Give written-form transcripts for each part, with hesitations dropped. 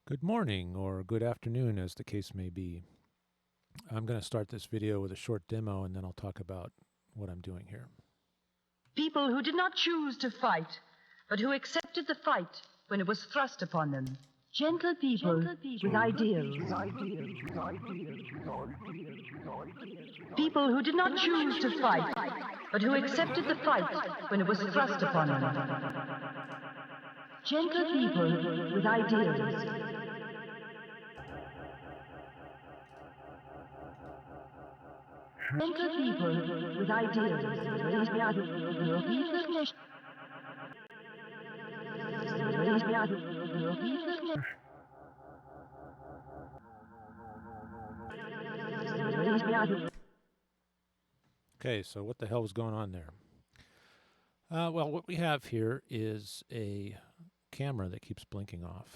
Good morning or good afternoon, as the case may be. I'm going to start this video with a short demo and then I'll talk about what I'm doing here. People who did not choose to fight, but who accepted the fight when it was thrust upon them. Gentle people with ideals. People who did not choose to fight, but who accepted the fight when it was thrust upon them. Gentle people with ideals. Gentle people with ideals. Okay, so what the hell is going on there? Well, what we have here is a camera that keeps blinking off.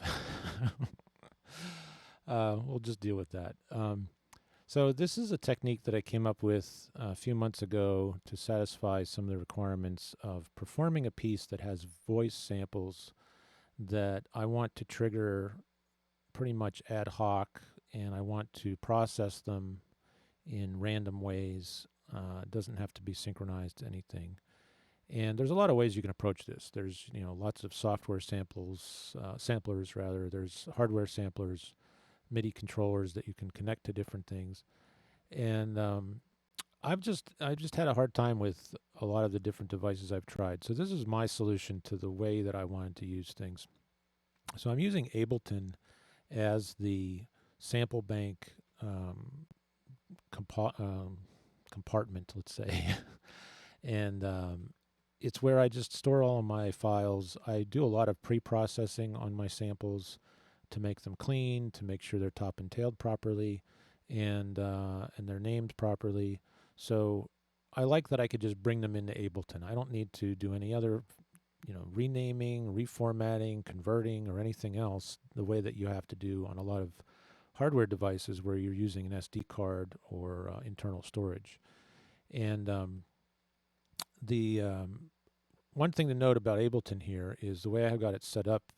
We'll just deal with that. So this is a technique that I came up with a few months ago to satisfy some of the requirements of performing a piece that has voice samples that I want to trigger pretty much ad hoc, and I want to process them in random ways. It doesn't have to be synchronized to anything. And there's a lot of ways you can approach this. There's lots of software samplers rather. There's hardware samplers, MIDI controllers that you can connect to different things. And I just had a hard time with a lot of the different devices I've tried. So this is my solution to the way that I wanted to use things. So I'm using Ableton as the sample bank compartment, let's say. And it's where I just store all of my files. I do a lot of pre-processing on my samples to make them clean, to make sure they're top and tailed properly, and they're named properly. So I like that I could just bring them into Ableton. I don't need to do any other renaming, reformatting, converting, or anything else the way that you have to do on a lot of hardware devices where you're using an SD card or internal storage. And the one thing to note about Ableton here is the way I've got it set up,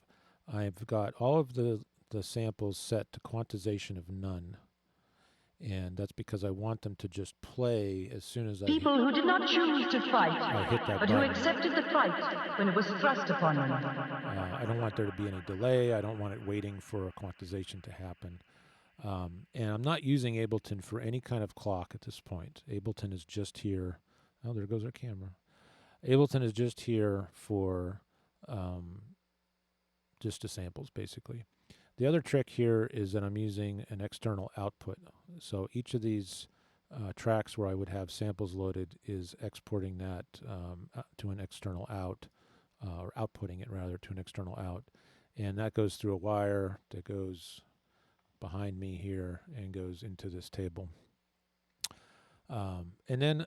I've got all of the samples set to quantization of none. And that's because I want them to just play as soon as People who did not choose to fight, hit that but button. who accepted the fight when it was thrust upon them. I don't want there to be any delay. I don't want it waiting for a quantization to happen. And I'm not using Ableton for any kind of clock at this point. Ableton is just here. Oh, there goes our camera. Ableton is just here for just the samples, basically. The other trick here is that I'm using an external output. So each of these tracks where I would have samples loaded is exporting that to an external out, or outputting it rather to an external out. And that goes through a wire that goes behind me here and goes into this table. And then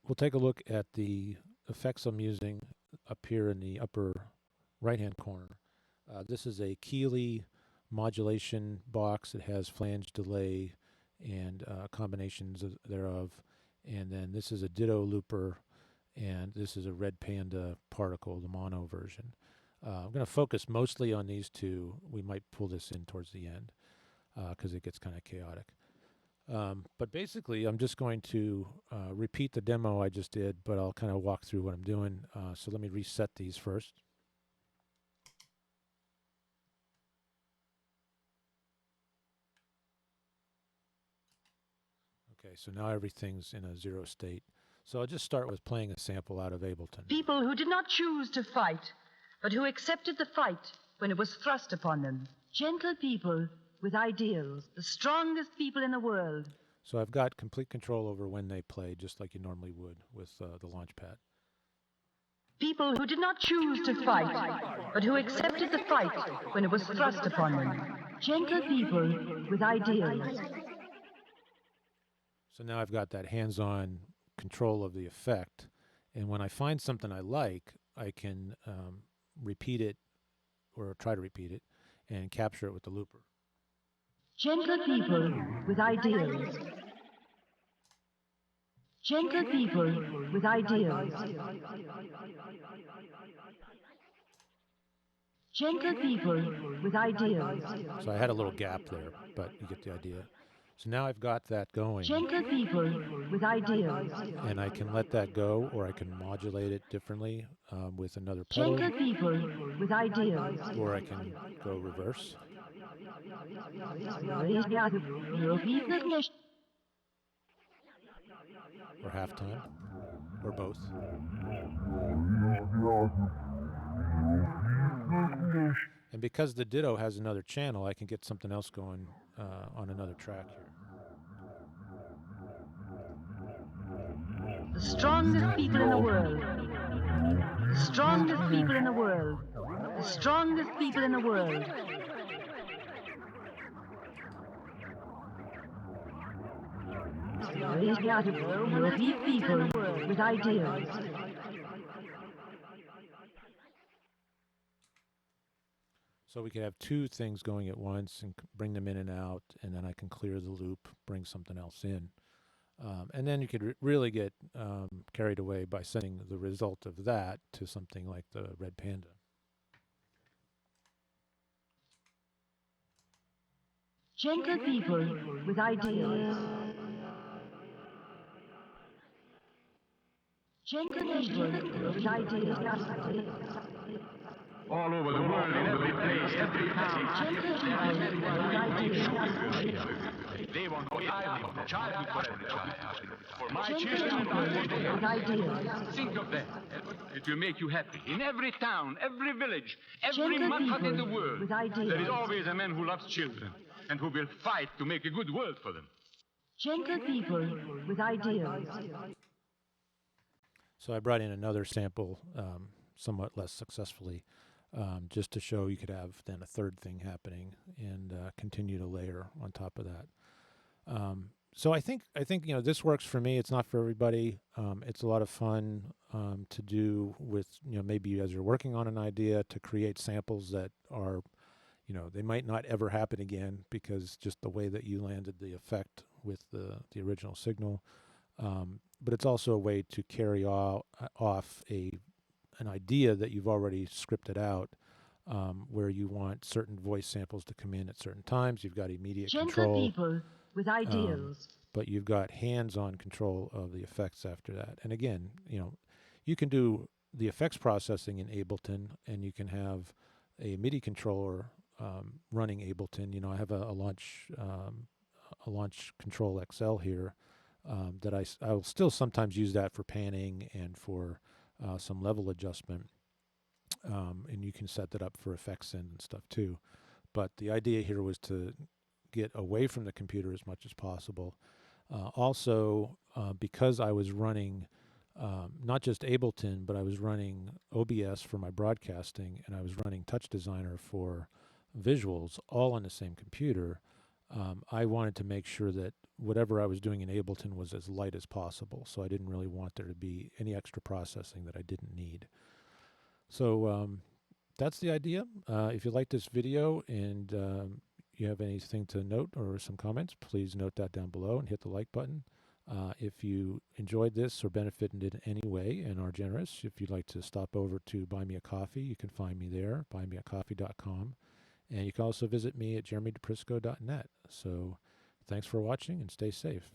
we'll take a look at the effects I'm using up here in the upper right-hand corner. This is a Keeley modulation box. It has flange delay and combinations thereof. And then this is a ditto looper, and this is a Red Panda particle, the mono version. I'm going to focus mostly on these two. We might pull this in towards the end because it gets kind of chaotic. But basically, I'm just going to repeat the demo I just did, but I'll kind of walk through what I'm doing. So let me reset these first. Okay, so now everything's in a zero state. So I'll just start with playing a sample out of Ableton. People who did not choose to fight, but who accepted the fight when it was thrust upon them. Gentle people with ideals, the strongest people in the world. So I've got complete control over when they play, just like you normally would with the Launchpad. People who did not choose to fight, but who accepted the fight when it was thrust upon them. Gentle people with ideals. So now I've got that hands-on control of the effect, and when I find something I like, I can repeat it or try to repeat it and capture it with the looper. Gentle people with ideals. Gentle people with ideals. Gentle people with ideals. So I had a little gap there, but you get the idea. So now I've got that going, Gentle people with ideals. and I can let that go, or I can modulate it differently with another pedal, Gentle people with ideals. or I can go reverse. Or halftime, or both. And because the ditto has another channel, I can get something else going on another track here. The strongest people in the world. The strongest people in the world. The strongest people in the world. People with ideals. So we can have two things going at once and bring them in and out, and then I can clear the loop, bring something else in. And then you could really get carried away by sending the result of that to something like the Red Panda. Gentle people with ideals. Gentle people with ideals. All over the world, in every place, every town. Gentle people with ideals. They want to childhood, childhood for every child. For my Gentle children, people with ideals. think of that. It will make you happy. In every town, every village, every Gentle mud hut in the people world, with there is ideals. always a man who loves children and who will fight to make a good world for them. Gentle people with ideals. So I brought in another sample somewhat less successfully, just to show you could have then a third thing happening and continue to layer on top of that. So I think this works for me. It's not for everybody. It's a lot of fun to do with maybe as you're working on an idea to create samples that are they might not ever happen again because just the way that you landed the effect with the original signal. But it's also a way to carry off an idea that you've already scripted out, where you want certain voice samples to come in at certain times. You've got immediate Gentle control, people with ideals. but you've got hands-on control of the effects after that. And again, you can do the effects processing in Ableton, and you can have a MIDI controller running Ableton. I have a launch control XL here that I will still sometimes use that for panning and for some level adjustment. And you can set that up for effects and stuff too. But the idea here was to get away from the computer as much as possible. Also, because I was running not just Ableton, but I was running OBS for my broadcasting, and I was running Touch Designer for visuals, all on the same computer. I wanted to make sure that whatever I was doing in Ableton was as light as possible, so I didn't really want there to be any extra processing that I didn't need. So that's the idea. If you like this video and you have anything to note or some comments, please note that down below and hit the like button. If you enjoyed this or benefited in any way and are generous, if you'd like to stop over to Buy Me a Coffee, you can find me there, buymeacoffee.com. And you can also visit me at jeremydeprisco.net. So thanks for watching and stay safe.